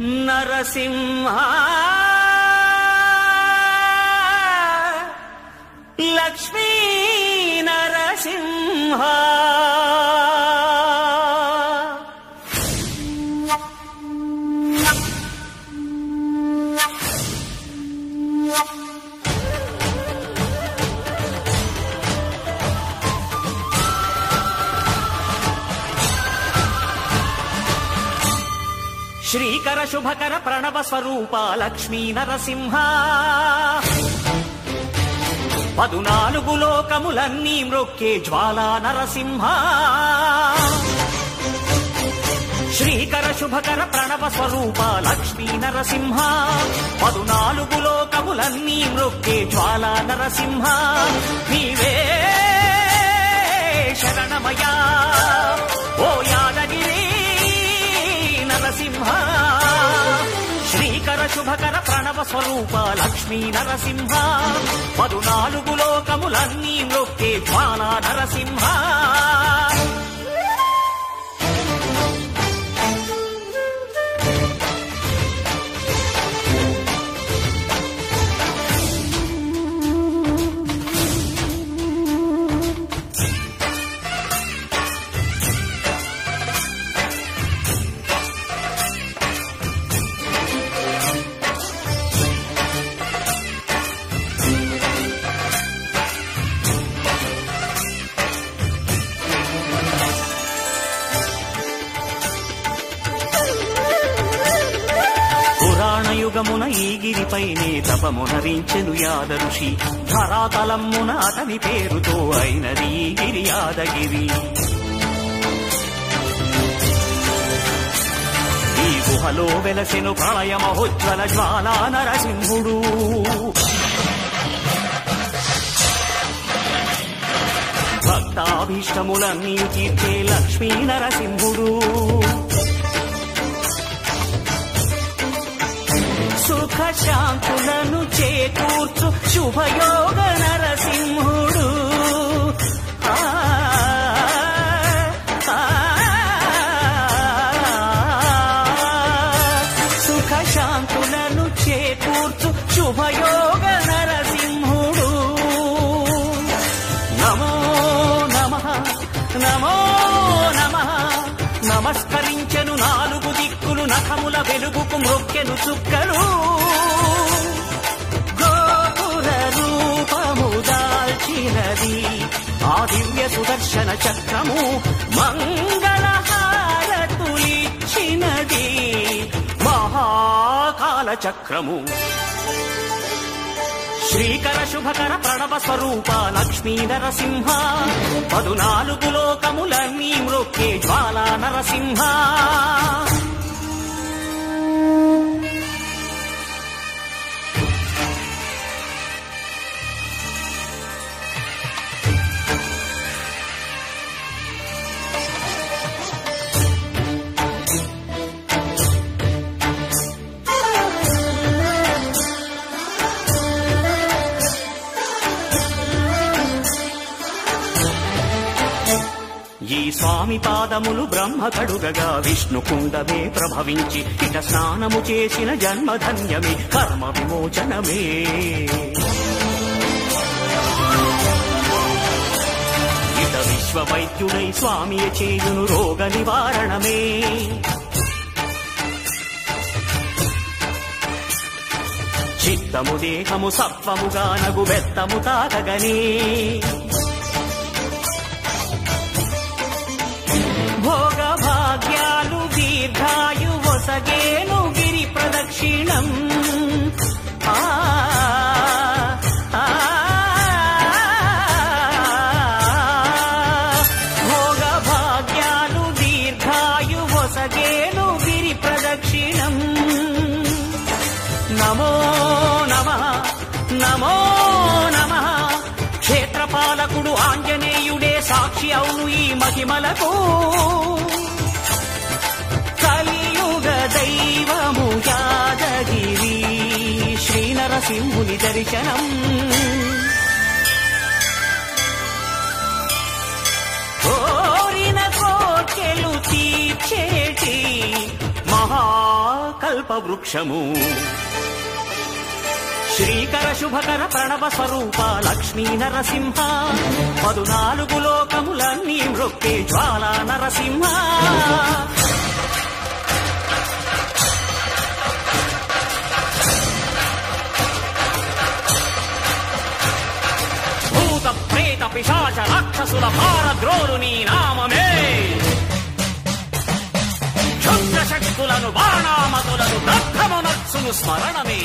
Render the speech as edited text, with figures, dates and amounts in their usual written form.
నరసింహ లక్ష్మీ నరసింహ శ్రీకర శుభకర ప్రణవ స్వరూప లక్ష్మీ నరసింహ 14 లోకములన్నీ మ్రొక్కే జ్వాలా నరసింహ శ్రీకర శుభకర ప్రణవ స్వరూప లక్ష్మీ నరసింహ 14 లోకములన్నీ మ్రొక్కే జ్వాలా నరసింహ నీవే శరణమయ్యా ఓ యాదగిరి నరసింహ శ్రీకర శుభకర ప్రణవ స్వరూప లక్ష్మీ నరసింహ 14 లోకములన్నీ మ్రొక్కే జ్వాలా నరసింహ యుగమున ఈ గిరిపైనే తపమునరించెను యాద ఋషి ధరాతలమ్మున అతని పేరుతో అయినది ఈ గిరి యాదగిరి ఈ గుహలో వెలసెను ప్రళయ మహోజ్వల జ్వాలా నరసింహుడు భక్తాభీష్టములన్నీ తీర్చే లక్ష్మీ నరసింహుడు సుఖ శాంతులను చేకూర్చు శుభయోగ నరసింహుడు సుఖ శాంతులను చేకూర్చు శుభయోగ నరసింహుడు నమో నమః నమో నమః నమస్కరించెను 4 దిక్కులు నఖముల వెలుగుకు మ్రొక్కెను చుక్కలు గోపుర రూపము దాల్చినది ఆ దివ్య సుదర్శన చక్రము మంగళహారతులిచ్చినది మహాకాల చక్రము శ్రీకర శుభకర ప్రణవ స్వరూప లక్ష్మీ నరసింహ 14 లోకములన్నీ మ్రొక్కే జ్వాలా నరసింహ ఈ స్వామి పాదములు బ్రహ్మ కడుగగా విష్ణు కుండమే ప్రభవించి ఇట స్నానము చేసిన జన్మధన్యమే కర్మ విమోచనమే ఇట విశ్వవైద్యుడై స్వామి చేయును రోగ నివారణమే చిత్తము దేహము సత్వముగా నగు బెత్తము తాగగనే భోగ భాగ్యాలు దీర్ఘాయు వసగేను గిరి ప్రదక్షిణం భోగ భాగ్యాలు దీర్ఘాయు వసగేను గిరి ప్రదక్షిణం నమో నమః నమో నమః క్షేత్రపాలకుడు ఆంజనేయుడే సాక్షి అవును ఈ మహిమలకు కలియుగ దైవము యాదగిరి శ్రీ నరసింహుని దర్శనం కోరిన కోర్కెలు తీర్చేటి మహాకల్ప కల్పవృక్షము శ్రీకర శుభకర ప్రణవ స్వరూప లక్ష్మీ నరసింహ 14 లోకములన్నీ మృక్కే జ్వాలా నరసింహ భూత ప్రేత పిశాచ రాక్షసుల భారద్రోలు నీ నామమే క్షుద్ర శక్తులను బాణామతులను దగ్ధమునర్చును స్మరణమే